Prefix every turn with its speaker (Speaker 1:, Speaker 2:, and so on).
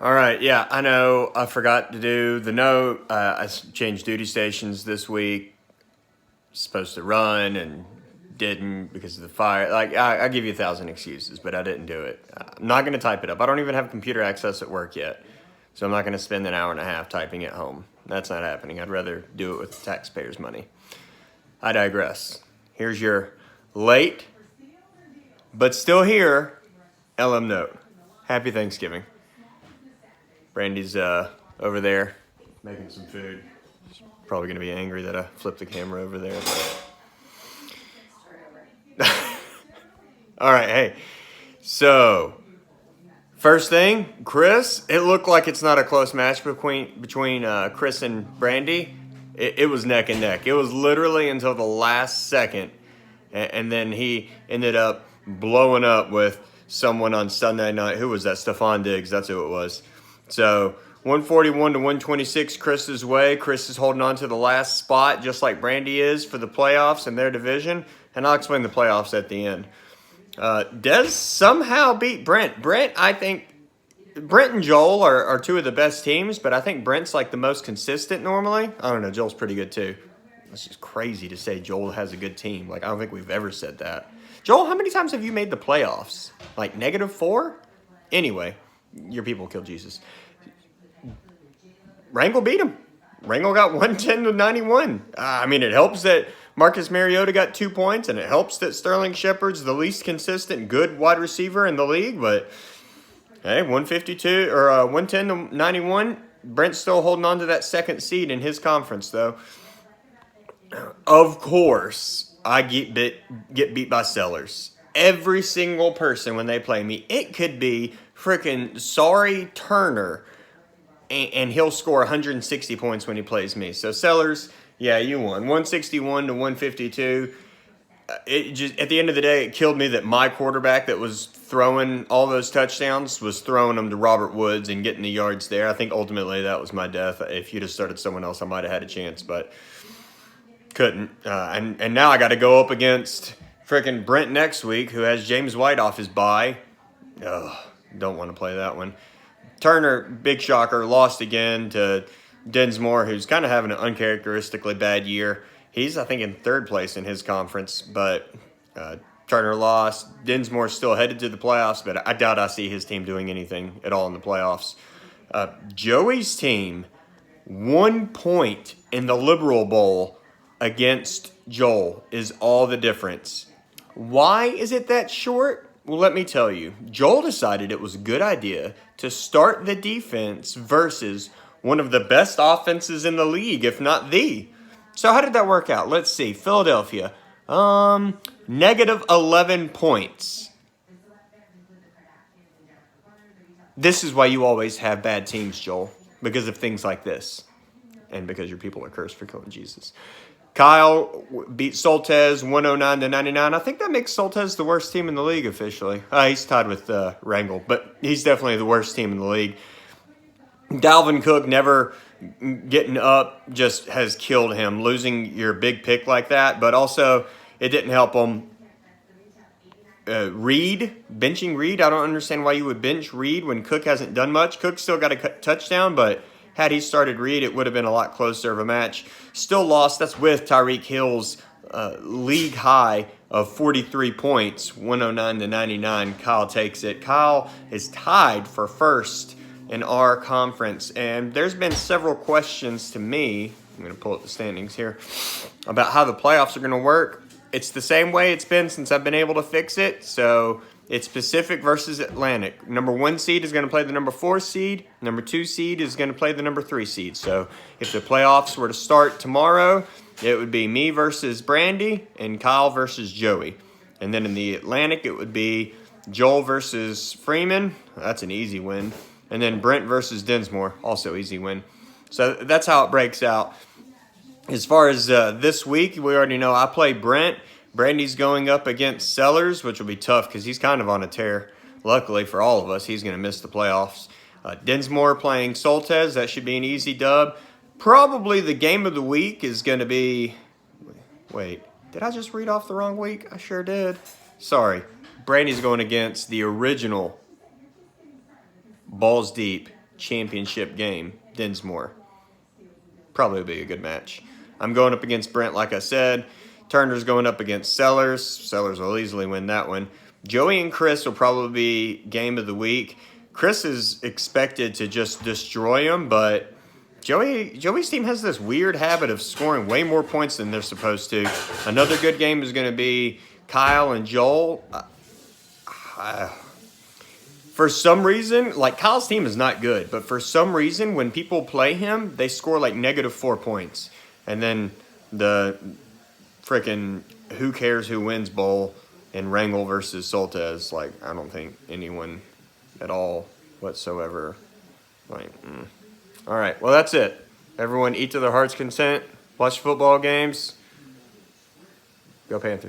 Speaker 1: All right, yeah, I know I forgot to do the note. I changed duty stations this week. Supposed to run and didn't because of the fire. Like, I give you 1,000 excuses, but I didn't do it. I'm not going to type it up. I don't even have computer access at work yet. So I'm not going to spend an hour and a half typing at home. That's not happening. I'd rather do it with taxpayers' money. I digress. Here's your late, but still here, LM note. Happy Thanksgiving. Brandy's over there making some food. She's probably going to be angry that I flipped the camera over there. All right, hey. So, first thing, Chris, it looked like it's not a close match between Chris and Brandy. It was neck and neck. It was literally until the last second. And then he ended up blowing up with someone on Sunday night. Who was that? Stephon Diggs. That's who it was. So 141 to 126 Chris's way. Chris is holding on to the last spot just like Brandy is for the playoffs in their division. And I'll explain the playoffs at the end. Dez somehow beat Brent. I think Brent and Joel are two of the best teams, but I think Brent's like the most consistent normally. I don't know. Joel's pretty good too. It's just crazy to say Joel has a good team. Like, I don't think we've ever said that. Joel, how many times have you made the playoffs? Like -4? Anyway, your people killed Jesus. Rangel beat him. Rangel got 110 to 91. I mean, it helps that Marcus Mariota got 2 points, and it helps that Sterling Shepard's the least consistent good wide receiver in the league. But, hey, 152 or 110 to 91. Brent's still holding on to that second seed in his conference, though. Of course, I get beat by Sellers. Every single person when they play me, it could be freaking Sorry Turner, and he'll score 160 points when he plays me. So Sellers, yeah, you won. 161 to 152. It just, at the end of the day, it killed me that my quarterback that was throwing all those touchdowns was throwing them to Robert Woods and getting the yards there. I think ultimately that was my death. If you'd have started someone else, I might have had a chance, but couldn't. And now I got to go up against freaking Brent next week, who has James White off his bye. Ugh, don't want to play that one. Turner, big shocker, lost again to Dinsmore, who's kind of having an uncharacteristically bad year. He's, I think, in third place in his conference, but Turner lost. Dinsmore's still headed to the playoffs, but I doubt I see his team doing anything at all in the playoffs. Joey's team, 1 point in the Liberal Bowl against Joel is all the difference. Why is it that short? Well, let me tell you. Joel decided it was a good idea to start the defense versus one of the best offenses in the league, if not the. So how did that work out? Let's see. Philadelphia, -11 points. This is why you always have bad teams, Joel, because of things like this, and because your people are cursed for killing Jesus. Kyle beat Soltez 109 to 99. I think that makes Soltez the worst team in the league officially. He's tied with Rangel, but he's definitely the worst team in the league. Dalvin Cook never getting up just has killed him. Losing your big pick like that, but also it didn't help him. Benching Reed. I don't understand why you would bench Reed when Cook hasn't done much. Cook still got a touchdown, but had he started Reed, it would have been a lot closer of a match. Still lost. That's with Tyreek Hill's league high of 43 points, 109 to 99. Kyle takes it. Kyle is tied for first in our conference, and there's been several questions to me. I'm going to pull up the standings here about how the playoffs are going to work. It's the same way it's been since I've been able to fix it. So it's Pacific versus Atlantic. Number 1 seed is going to play the number 4 seed. Number 2 seed is going to play the number 3 seed. So if the playoffs were to start tomorrow, it would be me versus Brandy and Kyle versus Joey. And then in the Atlantic, it would be Joel versus Freeman. That's an easy win. And then Brent versus Dinsmore, also easy win. So that's how it breaks out. As far as this week, we already know I play Brent. Brandy's going up against Sellers, which will be tough because he's kind of on a tear. Luckily for all of us, he's going to miss the playoffs. Dinsmore playing Soltez. That should be an easy dub. Probably the game of the week is going to be... Wait, did I just read off the wrong week? I sure did. Sorry. Brandy's going against the original Balls Deep championship game. Dinsmore. Probably be a good match. I'm going up against Brent, like I said. Turner's going up against Sellers. Sellers will easily win that one. Joey and Chris will probably be game of the week. Chris is expected to just destroy him, but Joey's team has this weird habit of scoring way more points than they're supposed to. Another good game is going to be Kyle and Joel. For some reason, like Kyle's team is not good, but for some reason, when people play him, they score like -4 points. And then the frickin' who cares who wins bowl in Rangel versus Soltez, like, I don't think anyone at all whatsoever. Like, All right, well, that's it. Everyone eat to their heart's content. Watch football games. Go Panthers.